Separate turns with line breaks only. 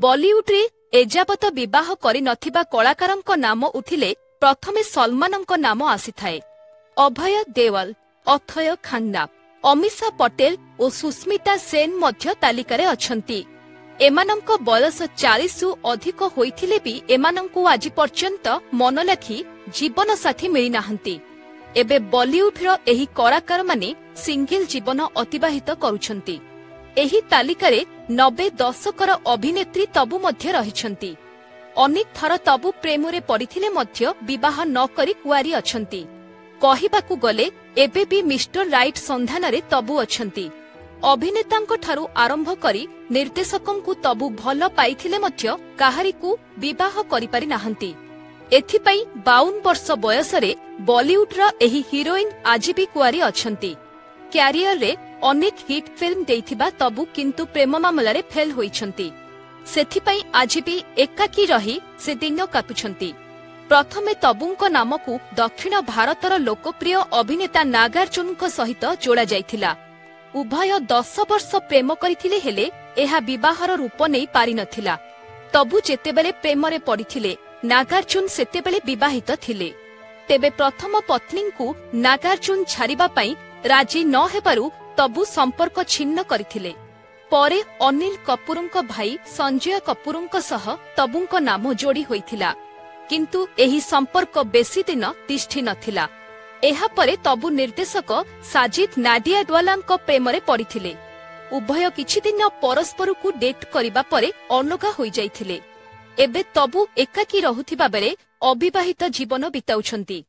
बॉलीवुड एजावत विवाह करि नथिबा कलाकारंक नाम उठिले प्रथमे सलमानंक नाम आसीथाए। अभय देओल, अथय खन्ना, अमीषा पटेल और सुस्मिता सेन मध्य तालिकारे अछंती। एमानंक बयस 40 अधिक होइथिले भी एमानंकु आज पर्यंत मनलाखी जीवन साथी मिली नाहंती। एबे बॉलीवुडर एही कलाकार माने सिंगल जीवन अतिबाहित करुछंती। एही तालिकारे 90 दशकर अभिनेत्री तबु मध्य रहिछंती। अनेक थर तबु प्रेमरे पड़िथिले मध्य विवाह न करी कुआरी अछंती। कहिबाकु गले एबे भी मिस्टर राइट संधानरे तबु अछंती। अभिनेतांक ठारू आरंभ करी निर्देशकंकु तबु भल पाइथिले मध्य काहारिकु विवाह करि पारि नाहंती। एथिपाई 52 वर्ष बयसरे बॉलीवुडर एही हिरोइन आज भी कुआरी अछंती। क्यारियर रे अनेक हिट फिल्म देइथिबा तबु किंतु प्रेम मामलारे फेल होइछंती। सेथिपाई आज भी एकाकी रही से दिन काटुछंती। प्रथमे तबुंक नामकु दक्षिण भारतर लोकप्रिय अभिनेता नागार्जुनक सहित जोड़ा जाइथिला। उभय 10 वर्ष प्रेम करिथिले हेले एहा विवाहर रूप नै पारि नथिला। तबु जेतेबेले प्रेमरे पड़िथिले नागार्जुन सेतेबेले विवाहित थिले। तेबे प्रथम पत्नींकु नागार्जुन छाड़िबा पई राजी न हेबारु तबु संपर्क छिन्न करिथिले। परे अनिल कपूरंक भाई संजय कपूरंक सह तबुंक नाम जोड़ी होइथिला, किंतु एही संपर्क बेसी दिन तिष्ठि नथिला। एहा परे तबु निर्देशक साजिद नाडियाडवालांक प्रेमरे पड़िथिले। उभय किछि दिन परस्परकु डेट करिबा परे अलगा होई जाइथिले। एबे तबु एकाकी रहुथिबा बेले अविवाहित जीवन बिताउछंती।